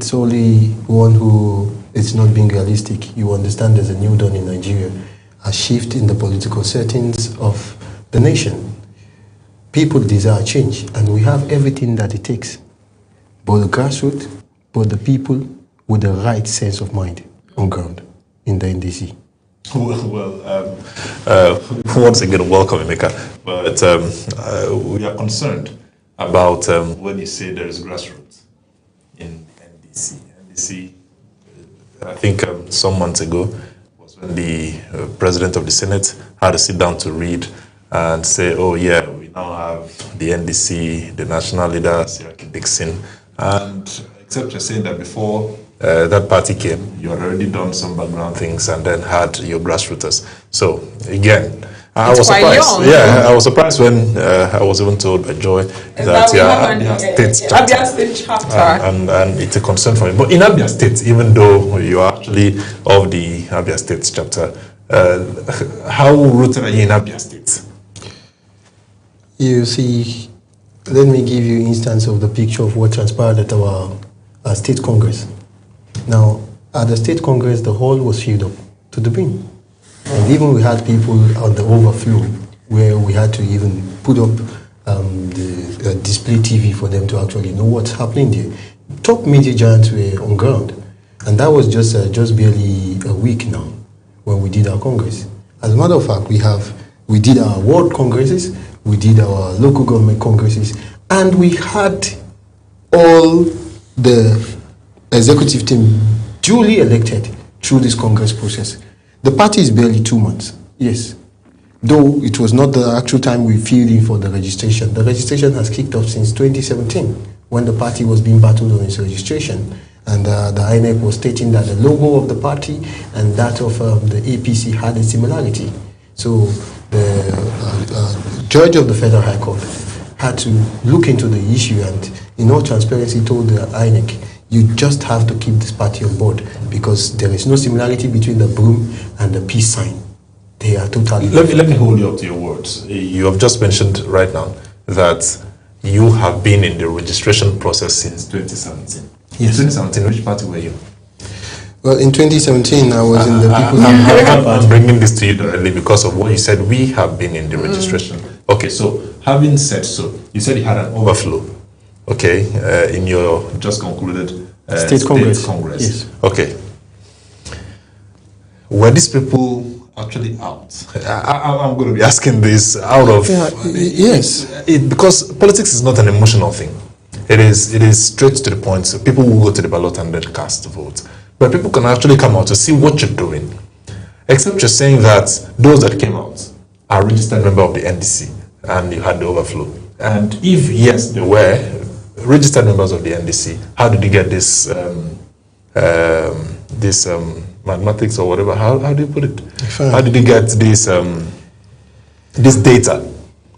it's only one who is not being realistic. You understand there's a new dawn in Nigeria, a shift in the political settings of the nation. People desire change, and we have everything that it takes. But the grassroots, but the people with the right sense of mind on ground in the NDC. Once again, welcome, Emeka. But we are concerned about when you say there is grassroots in NDC. NDC, I think some months ago, was when the president of the Senate had to sit down to read and say, oh yeah, we now have the NDC, the national leader, Siraki Dixon. And except you're saying that before that party came, you had already done some background things and then had your grassroots. So again, I was surprised. Young. Yeah, I was surprised when I was even told by Joy that Abia State chapter. And it's a concern for me. But in Abia State, even though you are actually of the Abia State chapter, how rooted are you in Abia State? You see, let me give you an instance of the picture of what transpired at our state congress. Now, at the state congress, the hall was filled up to the brim. And even we had people on the overflow where we had to even put up the display TV for them to actually know what's happening there. Top media giants were on ground. And that was just barely a week now when we did our congress. As a matter of fact, we did our world congresses, we did our local government congresses, and we had all the executive team duly elected through this congress process. The party is barely 2 months, yes. Though it was not the actual time we filled in for the registration. The registration has kicked off since 2017 when the party was being battled on its registration. And the INEC was stating that the logo of the party and that of the APC had a similarity. So the judge of the Federal High Court had to look into the issue and in all transparency told the INEC, you just have to keep this party on board because there is no similarity between the broom and the peace sign. They are totally Let me hold you up to your words. You have just mentioned right now that you have been in the registration process since 2017. Yes. In 2017, which party were you? Well, in 2017, I was in the People's I'm bringing this to you directly because of what you said. We have been in the registration. Okay, so having said so, you said you had an overflow. Okay, in your just concluded State Congress. Yes. Okay. Were these people actually out? I'm going to be asking this out of... Yes. Because politics is not an emotional thing. It is straight to the point. So people will go to the ballot and then cast the vote. But people can actually come out to see what you're doing. Except you're saying that those that came out are registered member of the NDC and you had the overflow. And if yes, they were registered members of the NDC, how did you get this mathematics or whatever? How do you put it? How did you get this this data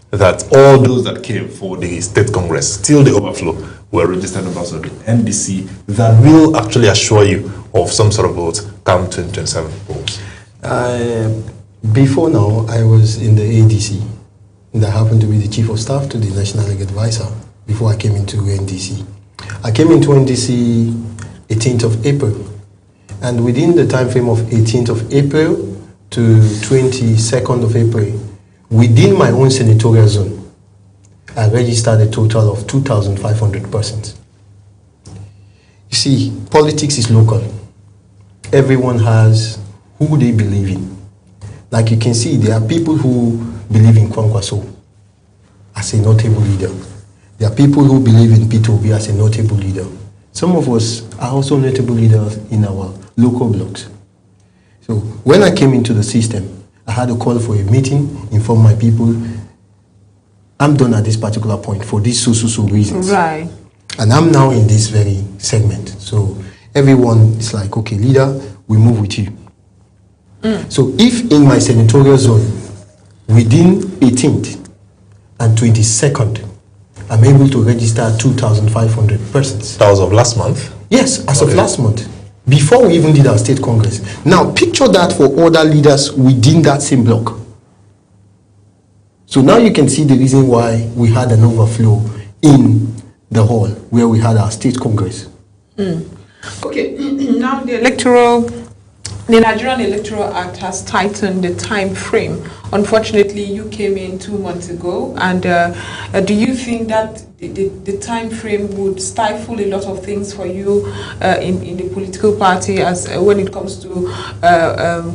that all those that came for the state congress till the overflow were registered members of the NDC that will actually assure you of some sort of vote come 2027 polls? Before now, I was in the ADC. And I happened to be the chief of staff to the national league advisor before I came into NDC. I came into NDC 18th of April. And within the time frame of 18th of April to 22nd of April, within my own senatorial zone, I registered a total of 2,500 persons. You see, politics is local. Everyone has who they believe in. Like you can see, there are people who believe in Kwankwaso as a notable leader. There are people who believe in P2B as a notable leader. Some of us are also notable leaders in our local blocks. So when I came into the system, I had a call for a meeting, inform my people, I'm done at this particular point for these so reasons. Right. And I'm now in this very segment. So everyone is like, okay, leader, we move with you. So if in my senatorial zone, within 18th and 22nd, I'm able to register 2,500 persons. That was of last month? Yes, as of last month, before we even did our state congress. Now, picture that for other leaders within that same block. So now you can see the reason why we had an overflow in the hall where we had our state congress. Okay, now the Nigerian Electoral Act has tightened the time frame. Unfortunately, you came in 2 months ago, and do you think that the time frame would stifle a lot of things for you in the political party as when it comes to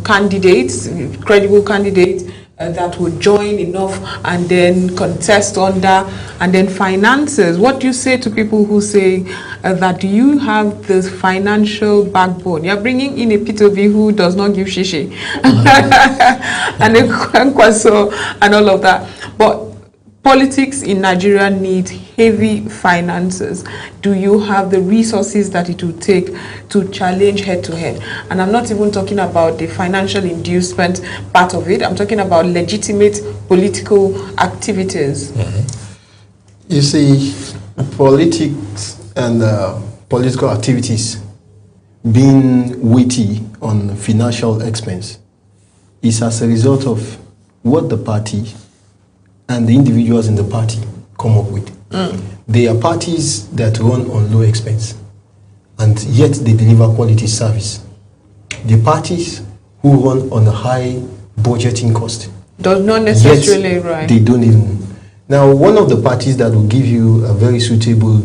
candidates, credible candidates that would join enough and then contest under, and then finances? What do you say to people who say that do you have the financial backbone? You're bringing in a P2V who does not give shishi and a kwankwaso and all of that. But politics in Nigeria needs heavy finances. Do you have the resources that it will take to challenge head to head? And I'm not even talking about the financial inducement part of it. I'm talking about legitimate political activities. Mm-hmm. You see, politics and political activities being witty on financial expense is as a result of what the party and the individuals in the party come up with. They are parties that run on low expense, and yet they deliver quality service. The parties who run on a high budgeting cost does not necessarily, right? They don't even. Now, one of the parties that will give you a very suitable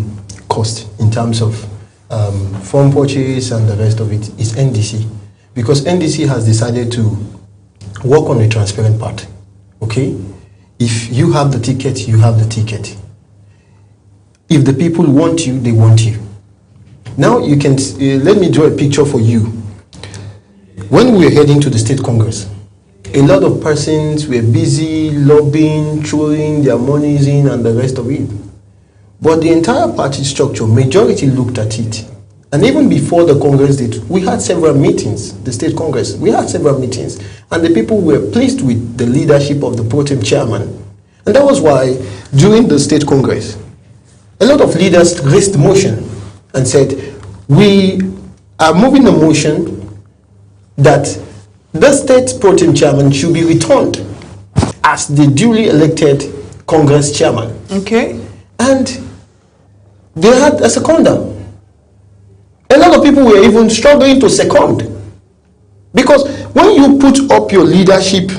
cost in terms of phone purchase and the rest of it is NDC, because NDC has decided to work on the transparent part. Okay. If you have the ticket, you have the ticket. If the people want you, they want you. Now you can, let me draw a picture for you. When we were heading to the State Congress, a lot of persons were busy lobbying, throwing their monies in and the rest of it. But the entire party structure, majority looked at it. And even before the Congress did, we had several meetings, the State Congress, we had several meetings. And the people were pleased with the leadership of the pro tem chairman. And that was why, during the State Congress, a lot of leaders raised motion and said, we are moving a motion that the state pro tem chairman should be returned as the duly elected Congress chairman. Okay. And they had a seconder. A lot of people were even struggling to second. Because when you put up your leadership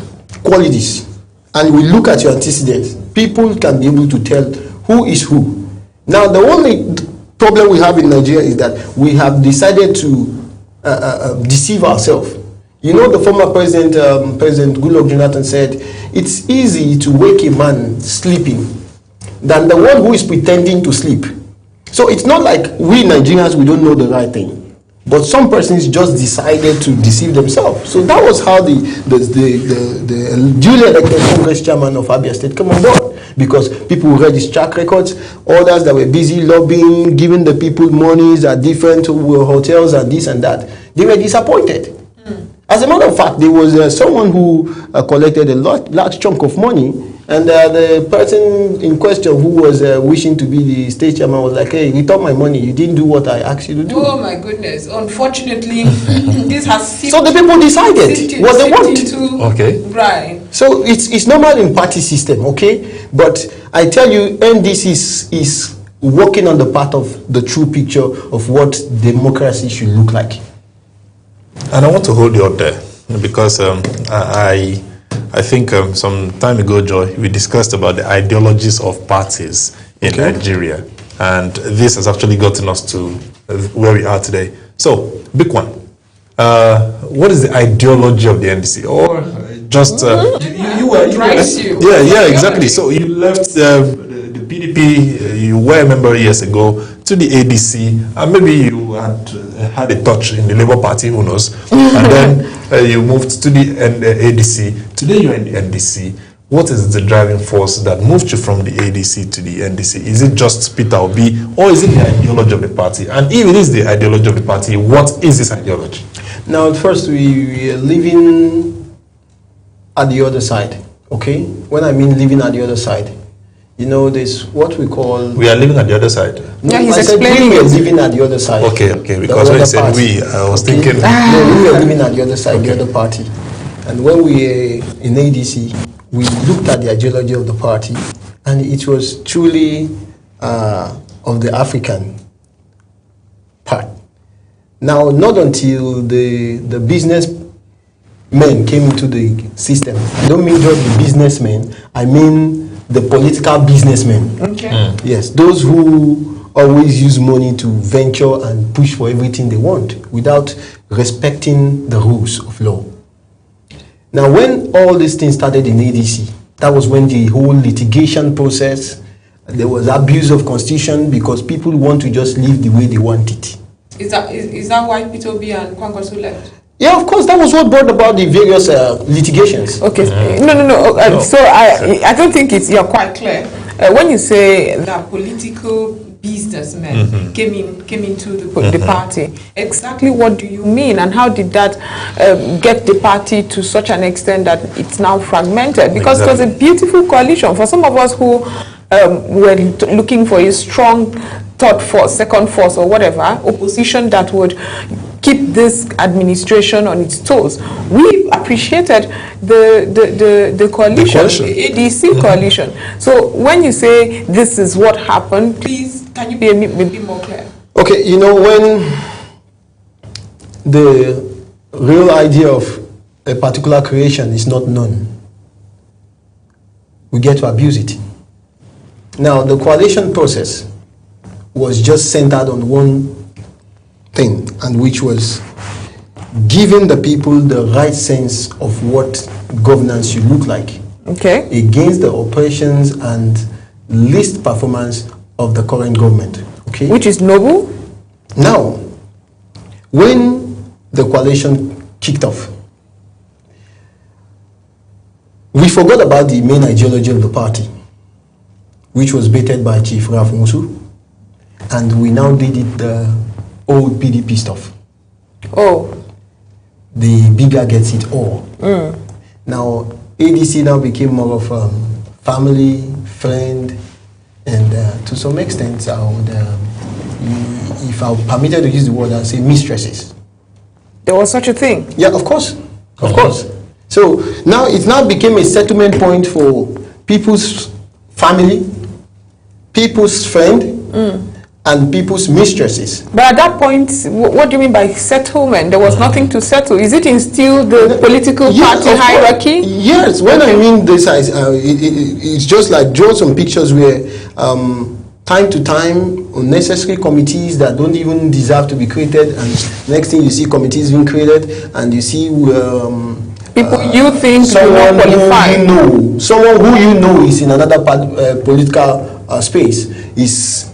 qualities and we look at your antecedents, people can be able to tell who is who. Now, the only problem we have in Nigeria is that we have decided to deceive ourselves. You know, the former president, President Goodluck Jonathan said, it's easy to wake a man sleeping than the one who is pretending to sleep. So it's not like we Nigerians, we don't know the right thing. But some persons just decided to deceive themselves. So that was how the duly elected Congress chairman of Abia State came on board. Because people read his track records, others that were busy lobbying, giving the people monies at different hotels and this and that, they were disappointed. As a matter of fact, there was someone who collected a large chunk of money, and the person in question who was wishing to be the state chairman was like, hey, return my money. You didn't do what I asked you to do. Oh my goodness. Unfortunately, this has seeped. So the people decided what they want. Okay. Right. So it's normal in party system, okay? But I tell you, NDC is working on the path of the true picture of what democracy should look like. And I want to hold you up there because I think some time ago, Joy, we discussed about the ideologies of parties in Nigeria. And this has actually gotten us to where we are today. So, big one. What is the ideology of the NDC? Or just... Yeah, exactly. So you left the PDP, you were a member years ago, to the ADC, and maybe you had a touch in the Labour Party, who knows, and then you moved to the ADC. Today you're in the NDC. What is the driving force that moved you from the ADC to the NDC? Is it just Peter Obi, or is it the ideology of the party? And if it is the ideology of the party, what is this ideology? Now, first, we are living at the other side, okay? When I mean living at the other side, you know, there's what we call... We are living at the other side. Yeah, he's I said explaining we were living at the other side. Okay, because when you said we, I was thinking... No, we were living at the other side, the other party. And when we were in ADC, we looked at the ideology of the party, and it was truly of the African part. Now, not until the business men came into the system. I don't mean just the businessmen, I mean the political businessmen. Okay. Yes, those who always use money to venture and push for everything they want without respecting the rules of law. Now, when all these things started in ADC, that was when the whole litigation process, there was abuse of constitution because people want to just live the way they want it. Is that why Peter Obi and Kwankwaso left? Yeah, of course, that was what brought about the various litigations. Okay, no. So I don't think you're quite clear. When you say that political businessmen came into the party, exactly what do you mean, and how did that get the party to such an extent that it's now fragmented? Because it was a beautiful coalition for some of us who were looking for a strong third force, second force, or whatever opposition that would keep this administration on its toes. We appreciated the coalition, the ADC coalition. So when you say this is what happened, please, can you be a bit more clear? Okay, you know, when the real idea of a particular creation is not known, we get to abuse it. Now, the coalition process was just centered on one thing, and which was giving the people the right sense of what governance should look like, okay, against the operations and least performance of the current government. Okay, which is noble. Now, when the coalition kicked off, we forgot about the main ideology of the party, which was baited by Chief Ralph Musu, and we now did it the old PDP stuff. Oh. The bigger gets it all. Now, ADC now became more of family, friend, and to some extent, I would, if I'm permitted to use the word, I'd say mistresses. There was such a thing? Yeah, of course. Of course. So now it now became a settlement point for people's family, people's friend, and people's mistresses. But at that point, what do you mean by settlement? There was nothing to settle. Is it instilled the political party hierarchy? Yes. When I mean this, it's just like draw some pictures where time to time unnecessary committees that don't even deserve to be created, and next thing you see committees being created, and you see people you think someone who you know is in another political space is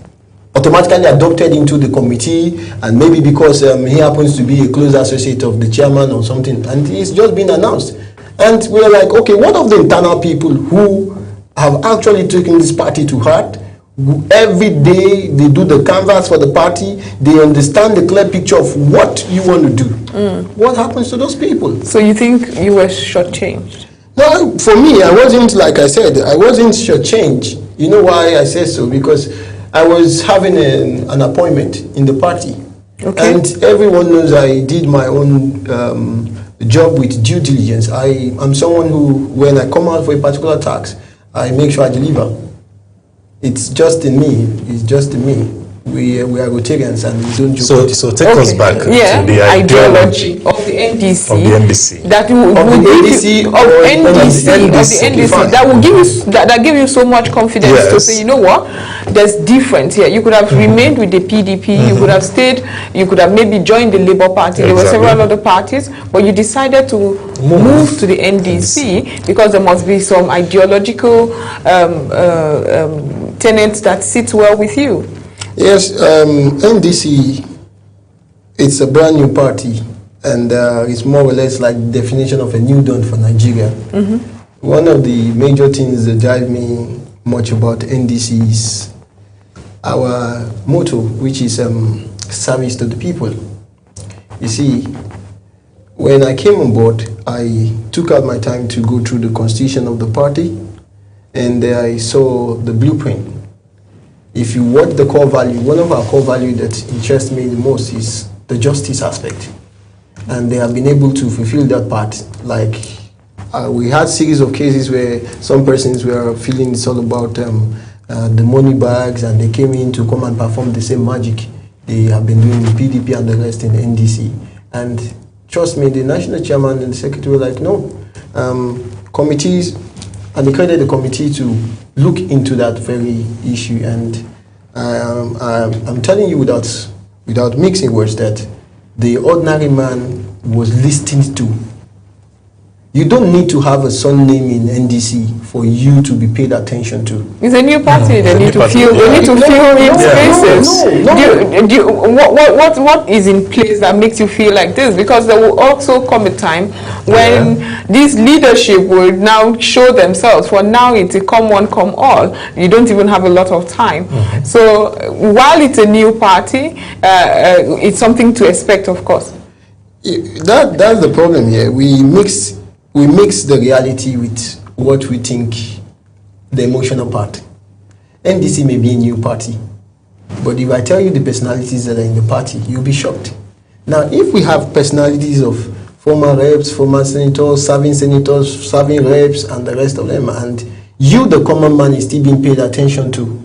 automatically adopted into the committee, and maybe because he happens to be a close associate of the chairman or something, and it's just been announced. And we're like, okay, what of the internal people who have actually taken this party to heart? Every day they do the canvas for the party, they understand the clear picture of what you want to do. What happens to those people? So you think you were shortchanged? No, for me, I wasn't, like I said, I wasn't shortchanged. You know why I say so? Because I was having an appointment in the party. Okay. And everyone knows I did my own job with due diligence. I'm someone who, when I come out for a particular task, I make sure I deliver. It's just in me. It's just in me. We are Rotarians and we don't joke. So take us back to the ideology of the NDC. Of the NDC. That will give you so much confidence to say, you know what, there's difference here. You could have remained with the PDP, you could have stayed, you could have maybe joined the Labour Party. There were several other parties, but you decided to move to the NDC because there must be some ideological tenets that sit well with you. Yes, NDC, it's a brand new party, and it's more or less like the definition of a new dawn for Nigeria. One of the major things that drive me much about NDC is our motto, which is service to the people. You see, when I came on board, I took out my time to go through the constitution of the party, and I saw the blueprint. If you watch the core value, one of our core values that interests me the most is the justice aspect. And they have been able to fulfill that part. Like, we had series of cases where some persons were feeling it's all about the money bags, and they came in to come and perform the same magic they have been doing in PDP and the rest in NDC. And trust me, the national chairman and the secretary were like, no, committees, and they created a committee to look into that very issue. And I'm telling you without mixing words that the ordinary man was listened to. You don't need to have a surname in NDC for you to be paid attention to. It's a new party. They need to feel. They need to feel in spaces. What is in place that makes you feel like this? Because there will also come a time when this leadership will now show themselves. For now, it's a come one, come all. You don't even have a lot of time. So while it's a new party, it's something to expect, of course. That's the problem here. We mix the reality with what we think the emotional part. NDC may be a new party, but if I tell you the personalities that are in the party, you'll be shocked. Now, if we have personalities of former reps, former senators, serving reps, and the rest of them, and you, the common man, is still being paid attention to,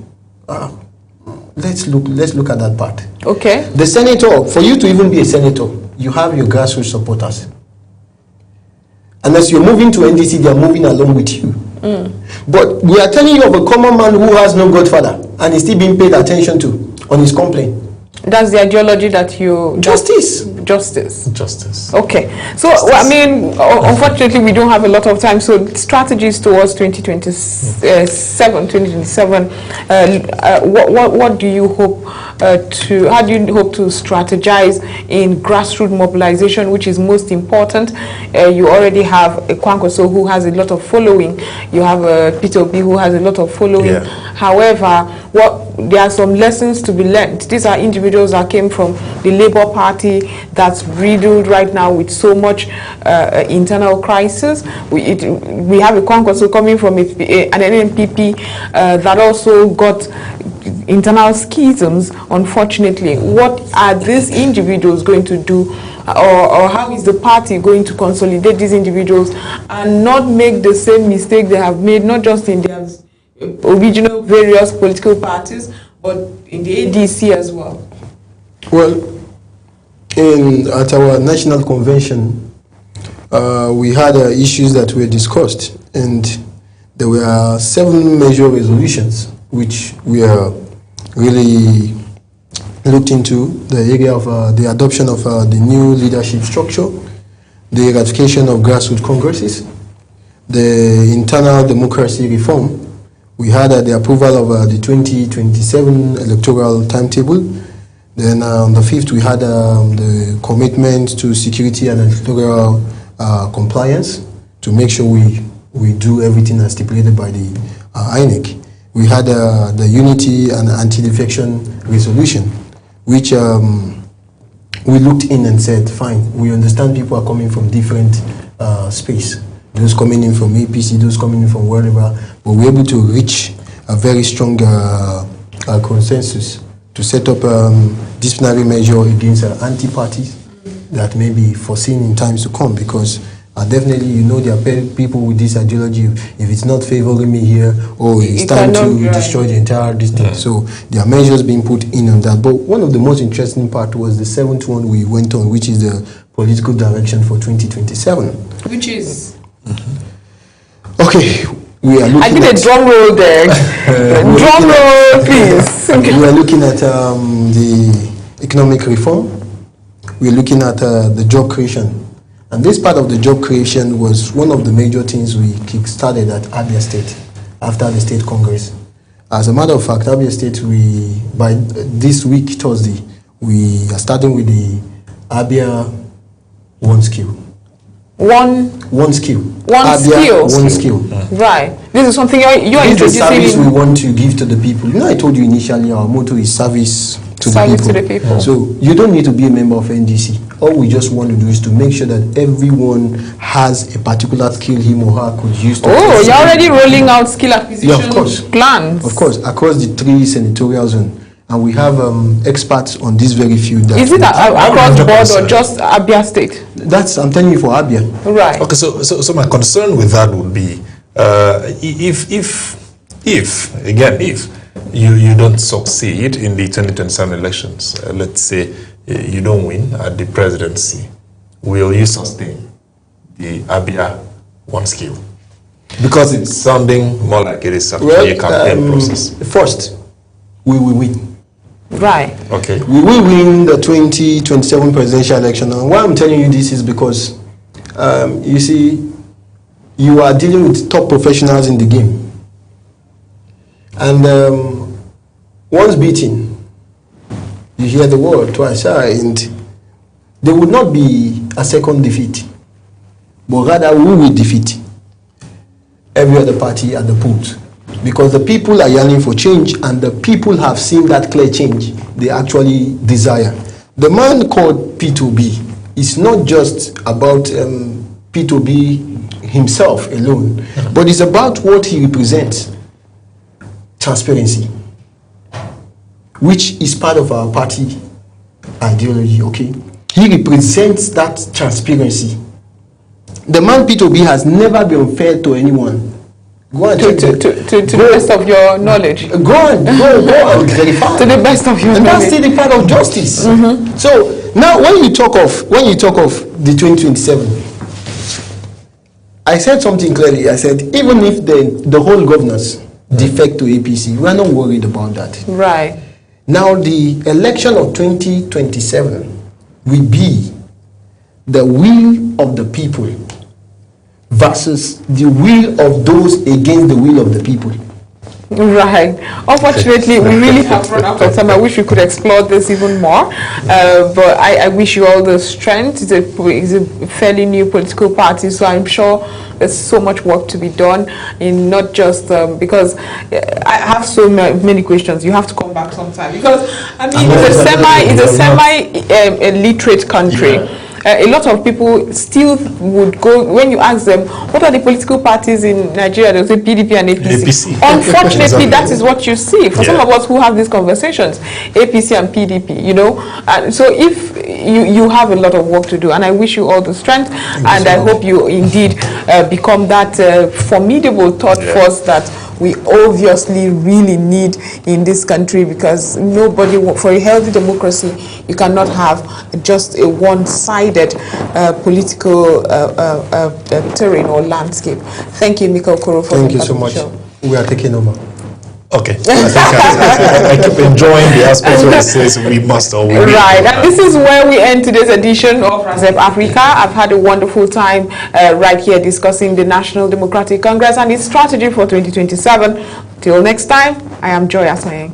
let's look at that part. Okay. The senator, for you to even be a senator, you have your grassroots supporters. Unless you're moving to NDC, they are moving along with you. But we are telling you of a common man who has no godfather and is still being paid attention to on his complaint. That's the ideology that you... Justice. Okay. So, well, I mean, unfortunately, we don't have a lot of time. So, strategies towards 2027. What do you hope how do you hope to strategize in grassroots mobilization, which is most important? You already have a Kwankwaso who has a lot of following. You have Peter Obi who has a lot of following. However, there are some lessons to be learned. These are individuals that came from the Labour Party that's riddled right now with so much internal crisis. We have a Kwankwaso coming from an NNPP that also got internal schisms, unfortunately. What are these individuals going to do, or how is the party going to consolidate these individuals and not make the same mistake they have made, not just in their original various political parties, but in the ADC as well? Well, at our national convention, we had issues that were discussed, and there were 7 major resolutions which we are really looked into: the area of the adoption of the new leadership structure, the ratification of grassroots congresses, the internal democracy reform. We had the approval of the 2027 electoral timetable. Then on the 5th, we had the commitment to security and electoral compliance to make sure we do everything as stipulated by the INEC. We had the unity and anti-defection resolution, which we looked in and said, fine, we understand people are coming from different space. Those coming in from APC, those coming in from wherever, but we're able to reach a very strong consensus to set up disciplinary measure against anti-parties that may be foreseen in times to come, because definitely, there are people with this ideology. If it's not favoring me here, it's time to destroy the entire district. So there are measures being put in on that. But one of the most interesting part was the 7th one we went on, which is the political direction for 2027. Which is? Okay, we are looking I did a drum roll there. Drum roll, please. We are looking at the economic reform. We are looking at the job creation. And this part of the job creation was one of the major things we kick-started at Abia State after the State Congress. As a matter of fact, Abia State, by this week, Thursday, we are starting with the Abia One Skill. One skill. One skill. Right. This is something you're introducing. This is the service we want to give to the people. I told you initially our motto is service to the people. So you don't need to be a member of NDC. All we just want to do is to make sure that everyone has a particular skill him or her could use to... Oh, you're already rolling out skill acquisition plans. Of course, across the 3 senatorial zones. And we have experts on this very field. Is it across board or just Abia State? I'm telling you for Abia. Right. Okay, so my concern with that would be if you don't succeed in the 2027 elections, let's say you don't win at the presidency, will you sustain the Abia one skill? Because it's sounding more like it is actually a campaign process. First, we will win. Right. Okay. We will win the 2027 presidential election. And why I'm telling you this is because, you see, you are dealing with top professionals in the game. And once beaten, you hear the word twice, and there would not be a second defeat, but rather we will defeat every other party at the polls, because the people are yearning for change, and the people have seen that clear change they actually desire. The man called P2B is not just about P2B himself alone, but it's about what he represents: transparency, which is part of our party ideology. Okay, he represents that transparency. The man P2B has never been unfair to anyone. Go and To the best of your knowledge. Go and verify. To the best of your and knowledge. that's still the part of justice. So now, when you talk of the 2027, I said something clearly. I said even if the whole governors defect to APC, we are not worried about that. Right. Now the election of 2027 will be the will of the people versus the will of those against the will of the people. Right. Unfortunately, we really have run out of time. I wish we could explore this even more. But I wish you all the strength. It's a fairly new political party, so I'm sure there's so much work to be done in not just because I have so many questions. You have to come back sometime, because I mean it's a semi illiterate country. Yeah. A lot of people still would go, when you ask them, what are the political parties in Nigeria? They'll say PDP and APC. Unfortunately, Exactly. that is what you see. For some of us who have these conversations, APC and PDP, you know. And so if you have a lot of work to do, and I wish you all the strength, and I hope you indeed become that formidable thought force that we obviously really need in this country, because nobody, for a healthy democracy, you cannot have just a one-sided political terrain or landscape. Thank you, Mika Okoro, for Thank you so much. We are taking over. Okay. I think I keep enjoying the aspect where it says we must or we need. Right, and this is where we end today's edition of RAZEP Africa. I've had a wonderful time right here discussing the National Democratic Congress and its strategy for 2027. Till next time, I am Joy Asmayeng.